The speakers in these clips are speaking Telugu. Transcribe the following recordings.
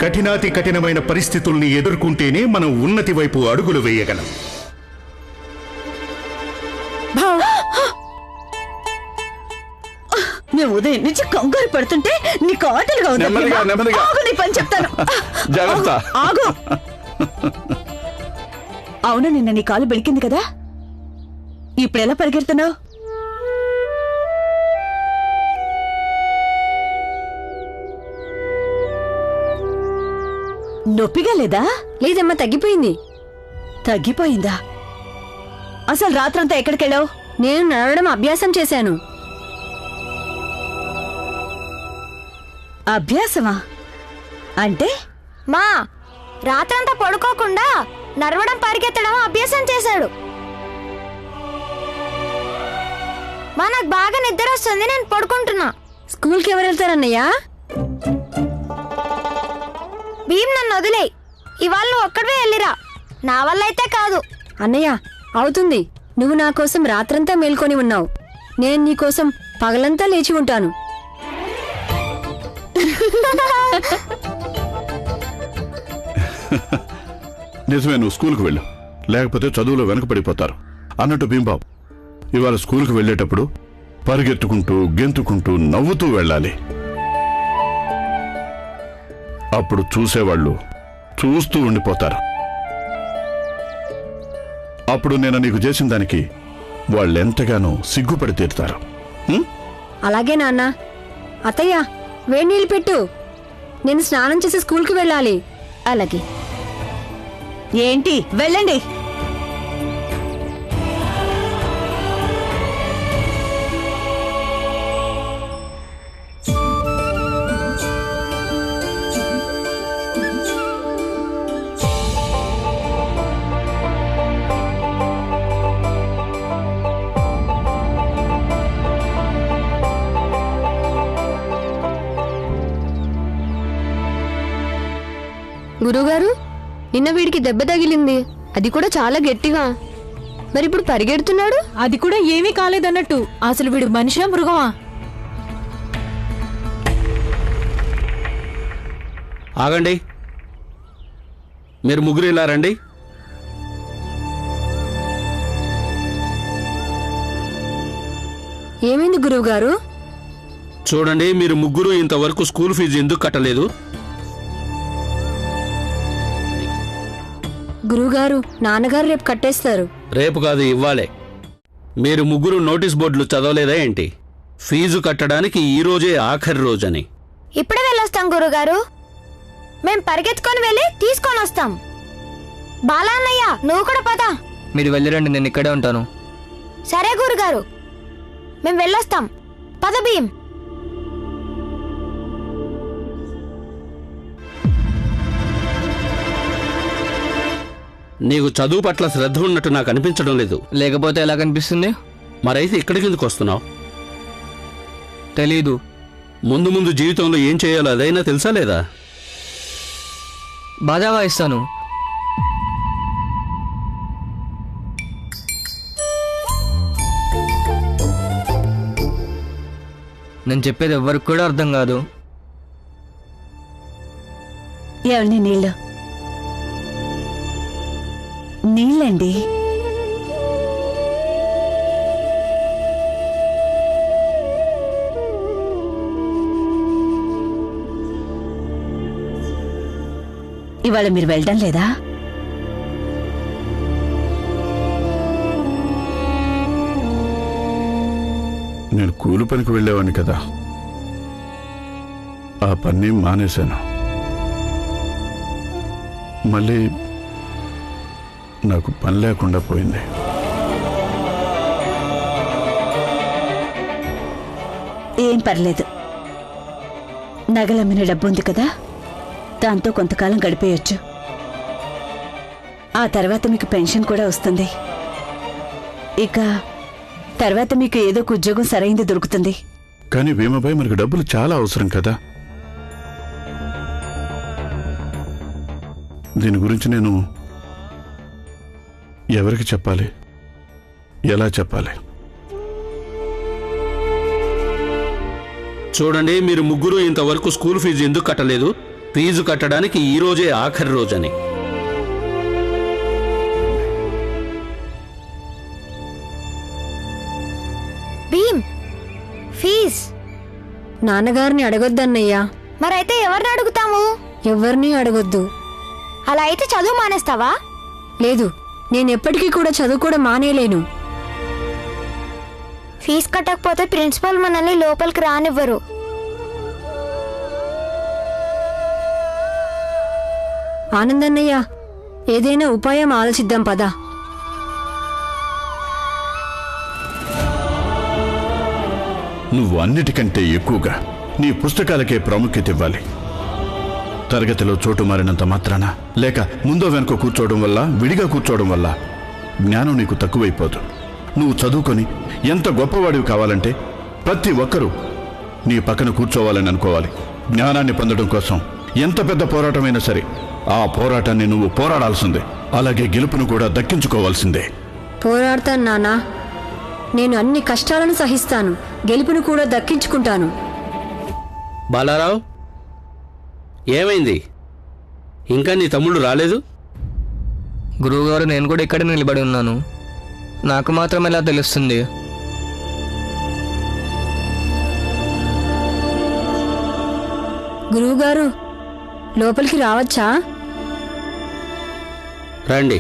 కఠినాతి కఠినమైన పరిస్థితుల్ని ఎదుర్కొంటేనే మనం ఉన్నతి వైపు అడుగులు వేయగలం. మేము ఉదయం నుంచి కంగారు పడుతుంటే నీకు ఆటలుగా ఉంది. నీ పని చెప్తాను. ఆగు. అవును, నిన్న నీ కాలు బెలికింది కదా, ఇప్పుడు ఎలా పరిగెడుతున్నావు? నొప్పిగా లేదా? లేదమ్మా, తగ్గిపోయింది. తగ్గిపోయిందా? అసలు రాత్రంతా ఎక్కడికెళ్ళావు? నేను నడవడం అభ్యాసం చేశాను. అభ్యాసమా అంటే? మా రాత్రంతా పడుకోకుండా నడవడం పరిగెత్తడం అభ్యాసం చేశాడు. మా నాకు బాగా నిద్ర వస్తుంది, నేను పడుకుంటున్నా. స్కూల్కి ఎవరు వెళ్తారన్నయ్యా? భీమ్, నన్ను వదిలే. ఇవాళ నువ్వు ఒక్కడే వెళ్ళిరా, నా వల్ల అయితే కాదు. అన్నయ్య, అవుతుంది. నువ్వు నా కోసం రాత్రంతా మేల్కొని ఉన్నావు, నేను నీ కోసం పగలంతా లేచి ఉంటాను. నిజమే, నువ్వు స్కూల్కి వెళ్ళు, లేకపోతే చదువులో వెనకపడిపోతారు. అన్నట్టు భీంబాబు, ఇవాళ స్కూల్కి వెళ్ళేటప్పుడు పరిగెత్తుకుంటూ గెంతుకుంటూ నవ్వుతూ వెళ్ళాలి. అప్పుడు చూసేవాళ్ళు చూస్తూ ఉండిపోతారు. అప్పుడు నేను నీకు చేసిన దానికి వాళ్ళెంతగానో సిగ్గుపడి తీరుతారు. అలాగే నాన్న. అత్తయ్య, వేడి నీళ్ళు పెట్టు, నేను స్నానం చేసి స్కూల్కి వెళ్ళాలి. అలాగే. ఏంటి, వెళ్ళండి. గురుగారు, నిన్న వీడికి దెబ్బ తగిలింది, అది కూడా చాలా గట్టిగా. మరి ఇప్పుడు పరిగెడుతున్నాడు, అది కూడా ఏమీ కాలేదన్నట్టు. అసలు వీడు మనిషా మృగమా? ఆగండి, మీరు ముగ్గురు ఇలా రండి. ఏమైంది గురువుగారు? చూడండి, మీరు ముగ్గురు ఇంతవరకు స్కూల్ ఫీజు ఎందుకు కట్టలేదు? గురువుగారు, నాన్నగారు రేపు కట్టేస్తారు. రేపు కాదు, ఇవ్వాలే. మీరు ముగ్గురు నోటీస్ బోర్డులు చదవలేదా ఏంటి? ఫీజు కట్టడానికి ఈ రోజే ఆఖరి రోజని. ఇప్పుడే వెళ్ళొస్తాం గురుగారు, మేం పరిగెత్తుకొని వెళ్ళి తీసుకొని వస్తాం. బాలన్నయ్య, నువ్వు కూడా పద. మీరు వెళ్ళిరండి, నేను ఇక్కడే ఉంటాను. సరే గురుగారు, మేం వెళ్ళొస్తాం. పద భీమ్. నీకు చదువు పట్ల శ్రద్ధ ఉన్నట్టు నాకు అనిపించడం లేదు. లేకపోతే ఎలా కనిపిస్తుంది? మరైతే ఇక్కడికి ఎందుకు వస్తున్నావు? తెలీదు. ముందు ముందు జీవితంలో ఏం చేయాలో అదైనా తెలుసా లేదా? బాజా వాయిస్తాను. నేను చెప్పేది ఎవ్వరికి కూడా అర్థం కాదు. ఏమండి, నీళ్ళు? నీళ్ళండి. ఇవాళ మీరు వెళ్ళడం లేదా? నేను కూలి పనికి వెళ్ళేవాడిని కదా, ఆ పని మానేశాను. మళ్ళీ నాకు పని లేకుండా పోయింది. ఏం పర్లేదు, నగలమ్మిన డబ్బు ఉంది కదా, దాంతో కొంతకాలం గడిపేయొచ్చు. ఆ తర్వాత మీకు పెన్షన్ కూడా వస్తుంది. ఇక తర్వాత మీకు ఏదో ఒక ఉద్యోగం సరైంది దొరుకుతుంది. కానీ భీమబాయ్, మనకు డబ్బులు చాలా అవసరం కదా. దీని గురించి నేను ఎవరికి చెప్పాలి, ఎలా చెప్పాలి? చూడండి, మీరు ముగ్గురు ఇంతవరకు స్కూల్ ఫీజు ఎందుకు కట్టలేదు? ఫీజు కట్టడానికి ఈ రోజే ఆఖరి రోజని. భీమ్, ఫీజ్ నాన్నగారిని అడగొద్దన్నయ్యా. మరైతే ఎవరిని అడుగుతాము? ఎవరిని అడగొద్దు. అలా అయితే చదువు మానేస్తావా? లేదు, నేను ఎప్పటికీ కూడా చదువుకోవడం మానేయలేను. ఫీజు కట్టకపోతే ప్రిన్సిపల్ మనల్ని లోపలికి రానివ్వరు. ఆనందన్నయ్య, ఏదైనా ఉపాయం ఆలోచిద్దాం పదా. నువ్వు అన్నిటికంటే ఎక్కువగా నీ పుస్తకాలకే ప్రాముఖ్యత ఇవ్వాలి. తరగతిలో చోటు మారినంత మాత్రాన, లేక ముందో వెనుక కూర్చోవడం వల్ల, విడిగా కూర్చోవడం వల్ల జ్ఞానం నీకు తక్కువైపోదు. నువ్వు చదువుకొని ఎంత గొప్పవాడివి కావాలంటే ప్రతి ఒక్కరూ నీ పక్కన కూర్చోవాలని అనుకోవాలి. జ్ఞానాన్ని పొందడం కోసం ఎంత పెద్ద పోరాటమైనా సరే ఆ పోరాటాన్ని నువ్వు పోరాడాల్సిందే. అలాగే గెలుపును కూడా దక్కించుకోవాల్సిందే. పోరాడతాను నాన్నా. నేను అన్ని కష్టాలను సహిస్తాను, గెలుపును కూడా దక్కించుకుంటాను. బాలారావు, ఏమైంది? ఇంకా నీ తమ్ముడు రాలేదు? గురువుగారు, నేను కూడా ఇక్కడే నిలబడి ఉన్నాను. నాకు మాత్రం ఎలా తెలుస్తుంది? గురువుగారు, లోపలికి రావచ్చా? రండి.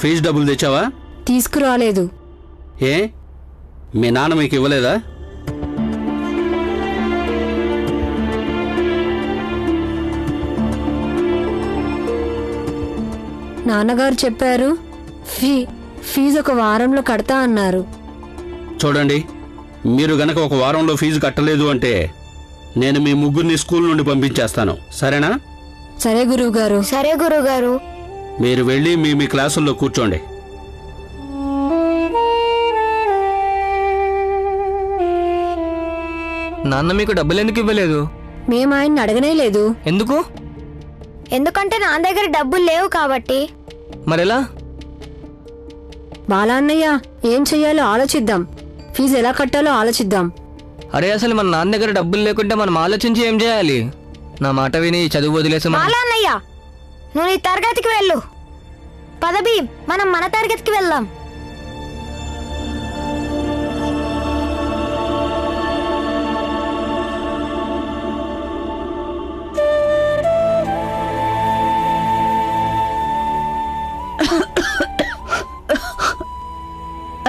ఫీజు డబ్బులు తెచ్చావా? తీసుకురాలేదు. ఏ, మీ నాన్న మీకు ఇవ్వలేదా? నాన్నగారు చెప్పారు, ఫీజు ఒక వారంలో కడతా అన్నారు. చూడండి, మీరు గనక ఒక వారంలో ఫీజు కట్టలేదు అంటే నేను మీ ముగ్గురిని స్కూల్ నుండి పంపించేస్తాను. సరేనా? సరే గురువుగారు. సరే గురువుగారు. మీరు వెళ్ళి మీ క్లాసుల్లో కూర్చోండి. నాన్న మీకు డబ్బులు ఎందుకు ఇవ్వలేదు? మేము ఆయన్ని అడగనే లేదు. ఎందుకు? ఎందుకంటే నా దగ్గర డబ్బులు లేవు కాబట్టి. మరెలా? బాలాన్నయ్య, ఏం చెయ్యాలో ఆలోచిద్దాం. ఫీజు ఎలా కట్టాలో ఆలోచిద్దాం. అరే, అసలు మన నాన్న దగ్గర డబ్బులు లేకుంటే మనం ఆలోచించి ఏం చేయాలి? నా మాట విని చదువు వదిలేసి బాలాన్నయ్య, నువ్వు నీ తరగతికి వెళ్ళు. పద భీమ్, మనం మన తరగతికి వెళ్దాం.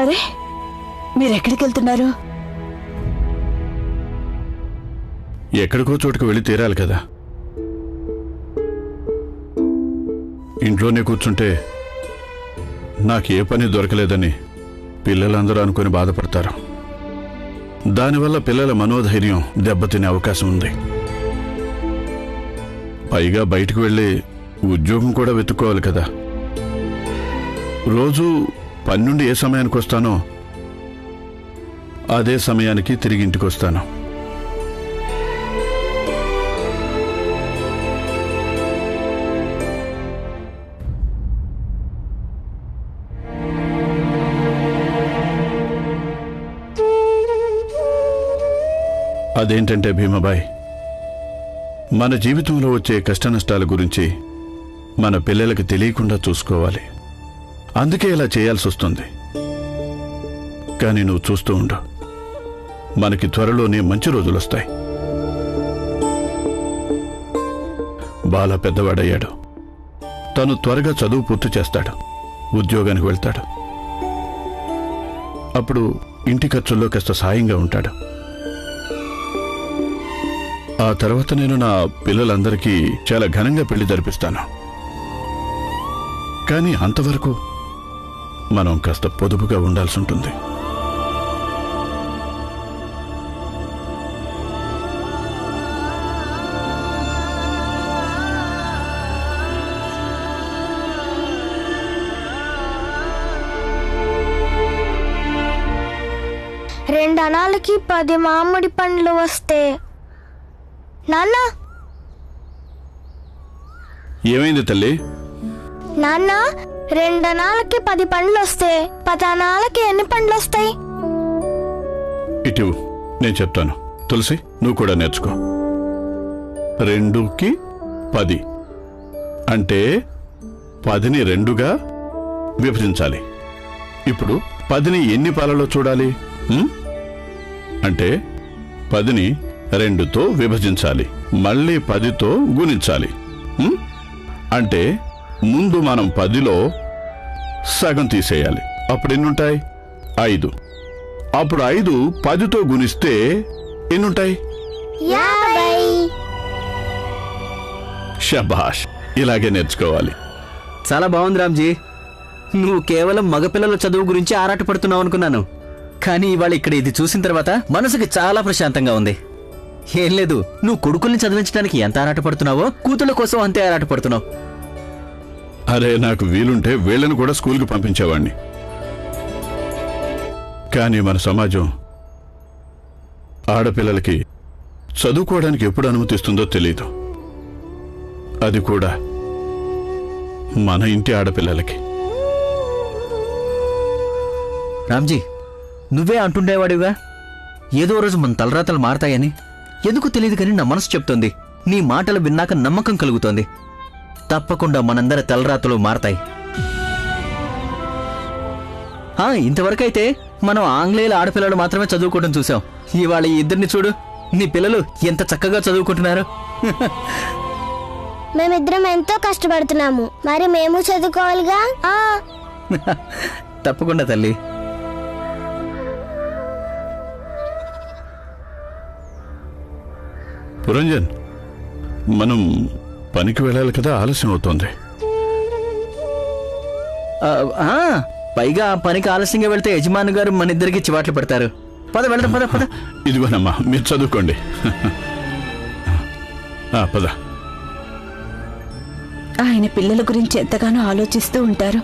అరే, మీరెక్కడికి వెళ్తున్నారు? ఎక్కడికో చోటుకు వెళ్ళి తీరాలి కదా. ఇంట్లోనే కూర్చుంటే నాకు ఏ పని దొరకలేదని పిల్లలందరూ అనుకుని బాధపడతారు. దానివల్ల పిల్లల మనోధైర్యం దెబ్బతినే అవకాశం ఉంది. పైగా బయటకు వెళ్ళి ఉద్యోగం కూడా వెతుక్కోవాలి కదా. రోజు పని నుండి ఏ సమయానికి వస్తానో అదే సమయానికి తిరిగి ఇంటికి వస్తాను. అదేంటంటే భీమాబాయ్, మన జీవితంలో వచ్చే కష్టనష్టాల గురించి మన పిల్లలకి తెలియకుండా చూసుకోవాలి. అందుకే ఇలా చేయాల్సి వస్తుంది. కానీ నువ్వు చూస్తూ ఉండు, మనకి త్వరలోనే మంచి రోజులు వస్తాయి. బాలా పెద్దవాడయ్యాడు. తను త్వరగా చదువు పూర్తి చేస్తాడు, ఉద్యోగానికి వెళ్తాడు. అప్పుడు ఇంటి ఖర్చుల్లో కాస్త సాయంగా ఉంటాడు. ఆ తర్వాత నేను నా పిల్లలందరికీ చాలా ఘనంగా పెళ్లి జరిపిస్తాను. కానీ అంతవరకు మనం కాస్త పొదుపుగా ఉండాల్సి ఉంటుంది. రెండు అనాలకి 10 మామిడి పండ్లు వస్తే. నాన్న, ఏమైంది తల్లి? నాన్న, 2 అనాలకి 10 పండ్లు వస్తే 10 అనాలకి ఎన్ని పండ్లు వస్తాయి? ఇటు నేను చెప్తాను. తులసి, నువ్వు కూడా నేర్చుకో. 2కి 10 అంటే 10ని 2గా విభజించాలి. ఇప్పుడు 10ని ఎన్ని పాలలో చూడాలి? అంటే 10ని 2తో విభజించాలి, మళ్ళీ 10తో గుణించాలి. అంటే ముందు మనం 10లో సగం తీసేయాలి. అప్పుడు ఎన్నుంటాయి? 5. అప్పుడు 5 10తో గుణిస్తే ఎన్నుంటాయి? 50. షబాష్, ఇలాగే నేర్చుకోవాలి. చాలా బాగుంది రామ్జీ. నువ్వు కేవలం మగపిల్లల చదువు గురించి ఆరాటపడుతున్నావు అనుకున్నాను, కానీ ఇవాళ ఇక్కడ ఇది చూసిన తర్వాత మనసుకి చాలా ప్రశాంతంగా ఉంది. ఏం లేదు, నువ్వు కొడుకుల్ని చదివించడానికి ఎంత ఆరాటపడుతున్నావో కూతుళ్ళ కోసం అంతే ఆరాటపడుతున్నావు. అరే, నాకు వీలుంటే వీళ్ళని కూడా స్కూల్కి పంపించేవాణ్ణి. కానీ మన సమాజం ఆడపిల్లలకి చదువుకోవడానికి ఎప్పుడు అనుమతిస్తుందో తెలీదు. అది కూడా మన ఇంటి ఆడపిల్లలకి. రామ్జీ, నువ్వే అంటుండేవాడిగా ఏదో రోజు మన తలరాతలు మారతాయని. ఎందుకు తెలియదు కానీ నా మనసు చెప్తోంది. నీ మాటలు విన్నాక నమ్మకం కలుగుతోంది. తప్పకుండా మనందరి తలరాతలు మారతాయి. ఇంతవరకైతే మనం ఆంగ్లేయుల ఆడపిల్లలు మాత్రమే చదువుకోవడం చూసాం. ఇవాళ ఈ ఇద్దరిని చూడు, నీ పిల్లలు ఎంత చక్కగా చదువుకుంటున్నారు. మేమిద్దరం ఎంతో కష్టపడుతున్నాము, మరి మేము చదువుకోవాలిగా. తప్పకుండా తల్లి. పురంజన్, మనం పనికి వెళ్ళాలి కదా, ఆలస్యం అవుతోంది. పైగా పనికి ఆలస్యంగా వెళ్తే యజమాని గారు మన ఇద్దరికి చివాట్లు పెడతారు. పద వెళ్దాం, పద పద. ఇదిగోనమ్మా, మీరు చదువుకోండి. పద. ఆయన పిల్లల గురించి ఎంతగానో ఆలోచిస్తూ ఉంటారు.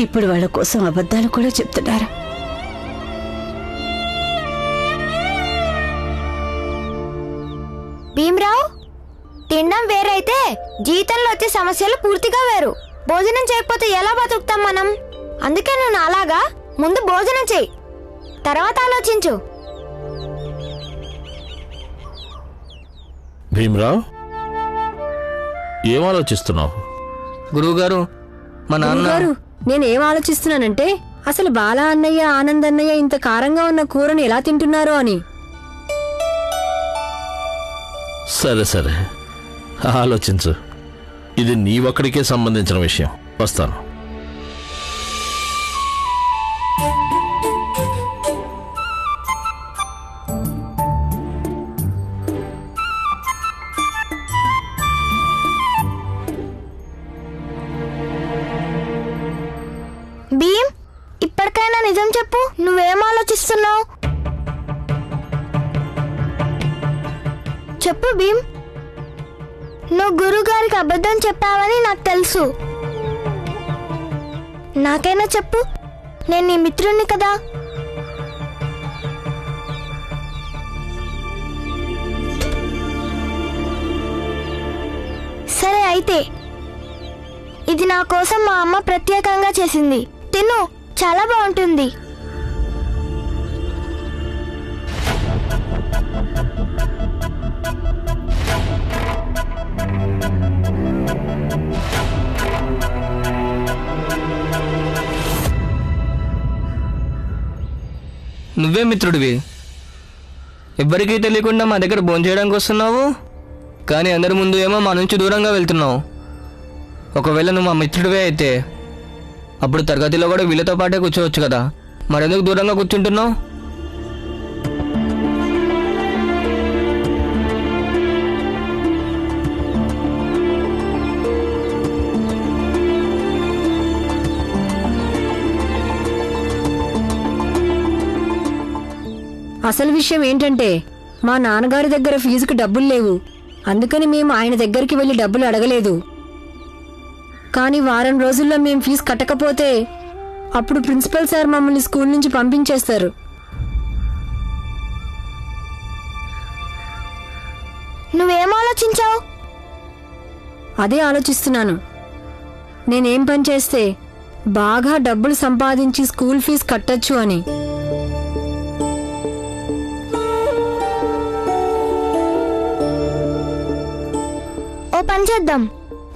ఇప్పుడు వాళ్ళ కోసం అబద్ధాలు కూడా చెప్తున్నారు. భీమరావు, తినడం వేరైతే జీతంలో వచ్చే సమస్యలు పూర్తిగా వేరు. భోజనం చేయకపోతే ఎలా బతుకుతాం మనం? అందుకే నువ్వు అలాగా ముందు భోజనం చేయి, తర్వాత ఆలోచించు. భీమరావు, ఏం ఆలోచిస్తున్నావు? గురువుగారు, మా నాన్న నేనేం ఆలోచిస్తున్నానంటే అసలు బాలా అన్నయ్య ఆనంద్ అన్నయ్య ఇంత కారంగా ఉన్న కూరని ఎలా తింటున్నారో అని. సరే సరే, ఆలోచించు. ఇది నీ ఒక్కడికే సంబంధించిన విషయం. వస్తాను. భీమ్, ఇప్పటికైనా నిజం చెప్పు, నువ్వేం ఆలోచిస్తున్నావు? చెప్పు భీమ్. నువ్వు గురుగారికి అబద్ధం చెప్పావని నాకు తెలుసు. నాకైనా చెప్పు, నేను నీ మిత్రుణ్ణి కదా. సరే అయితే, ఇది నా కోసం మా అమ్మ ప్రత్యేకంగా చేసింది. తిను, చాలా బాగుంటుంది. నువ్వే మిత్రుడివి, ఎవ్వరికీ తెలియకుండా మా దగ్గర భోంచేయడానికి వస్తున్నావు, కానీ అందరి ముందు ఏమో మా నుంచి దూరంగా వెళ్తున్నావు. ఒకవేళ నువ్వు మా మిత్రుడివే అయితే అప్పుడు తరగతిలో కూడా వీళ్ళతో పాటే కూర్చోవచ్చు కదా, మరెందుకు దూరంగా కూర్చుంటున్నావు? అసలు విషయం ఏంటంటే మా నాన్నగారి దగ్గర ఫీజుకి డబ్బులు లేవు, అందుకని మేము ఆయన దగ్గరికి వెళ్ళి డబ్బులు అడగలేదు. కానీ వారం రోజుల్లో మేము ఫీజు కట్టకపోతే అప్పుడు ప్రిన్సిపల్ సార్ మమ్మల్ని స్కూల్ నుంచి పంపించేస్తారు. నువ్వేం ఆలోచించావు? అదే ఆలోచిస్తున్నాను. నేనేం పని చేస్తే బాగా డబ్బులు సంపాదించి స్కూల్ ఫీజు కట్టొచ్చు అని. ఓ పని చేద్దాం,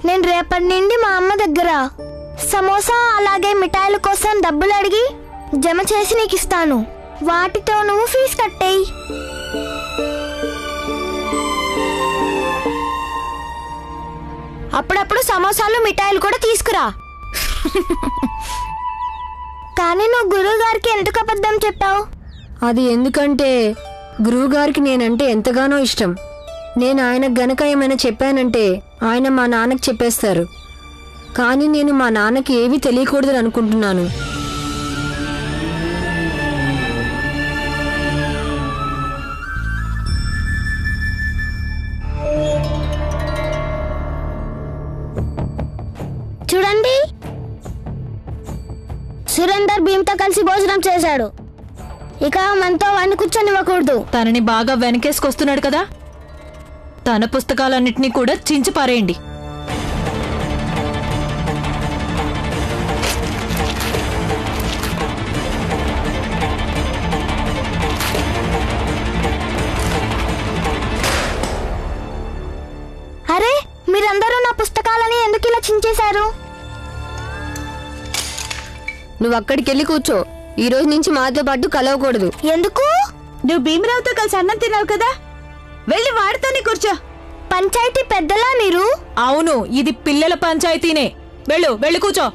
నేను రేపటి నుండి మా అమ్మ దగ్గర సమోసా అలాగే మిఠాయిల కోసం డబ్బులు అడిగి జమ చేసి నీకు ఇస్తాను. వాటితో నువ్వు ఫీజు కట్టేయి. అప్పుడప్పుడు సమోసాలు మిఠాయిలు కూడా తీసుకురా. కానీ నువ్వు గురువు గారికి ఎందుకు అబద్ధం చెప్పావు? అది ఎందుకంటే గురువుగారికి నేనంటే ఎంతగానో ఇష్టం. నేను ఆయనకు గనక ఏమైనా చెప్పానంటే ఆయన మా నాన్నకి చెప్పేస్తారు. కానీ నేను మా నాన్నకి ఏవీ తెలియకూడదని అనుకుంటున్నాను. చూడండి, సురేందర్ భీమ్తో కలిసి భోజనం చేశాడు. ఇక మనతో వాడిని కూర్చొనివ్వకూడదు. తనని బాగా వెనకేసుకొస్తున్నాడు కదా, తన పుస్తకాలన్నింటినీ కూడా చించి పారేయండి. అరే, మీరందరూ నా పుస్తకాలని ఎందుకు ఇలా చించేశారు? నువ్వు అక్కడికి వెళ్ళి కూర్చో. ఈ రోజు నుంచి మాతో పాటు కలవకూడదు. ఎందుకు? నువ్వు భీమరావుతో కలిసి అన్నం తిన్నావు కదా, వెళ్ళి వాడితోనే కూర్చో. పంచాయతీ పెద్దలా మీరు? అవును, ఇది పిల్లల పంచాయతీనే. వెళ్ళు, వెళ్ళి కూర్చో.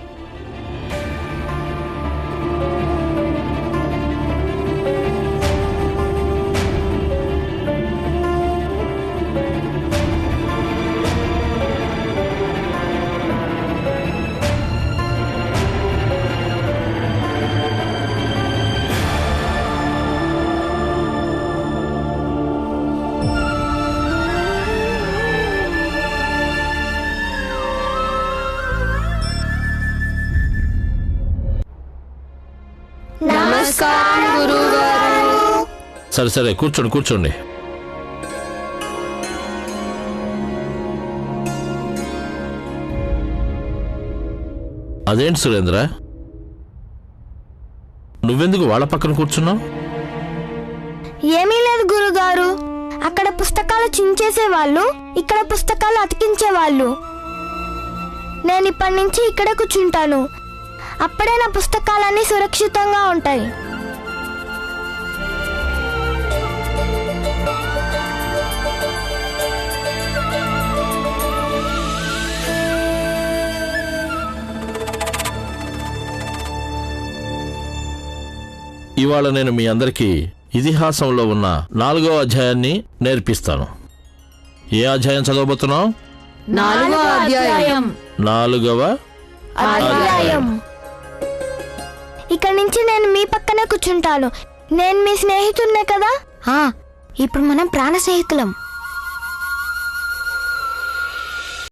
నమస్కారం గురువుగారు. సరే సరే, కూర్చోండి కూర్చోండి. అదేంటి సురేంద్ర, నువ్వెందుకు వాళ్ళ పక్కన కూర్చున్నావు? ఏమీ లేదు గురుగారు, అక్కడ పుస్తకాలు చించేసేవాళ్ళు, ఇక్కడ పుస్తకాలు అతికించేవాళ్ళు. నేను ఇప్పటి నుంచి ఇక్కడ కూర్చుంటాను. అప్పుడే నా పుస్తకాలన్నీ సురక్షితంగా ఉంటాయి. ఇవాళ నేను మీ అందరికీ ఇతిహాసంలో ఉన్న 4వ అధ్యాయాన్ని నేర్పిస్తాను. ఏ అధ్యాయం చదవబోతున్నావు? 4వ అధ్యాయం. 4వ అధ్యాయం. ఇక్కడి నుంచి నేను మీ పక్కనే కూర్చుంటాను. నేను మీ స్నేహితున్నే కదా. ఇప్పుడు మనం ప్రాణ స్నేహితులం.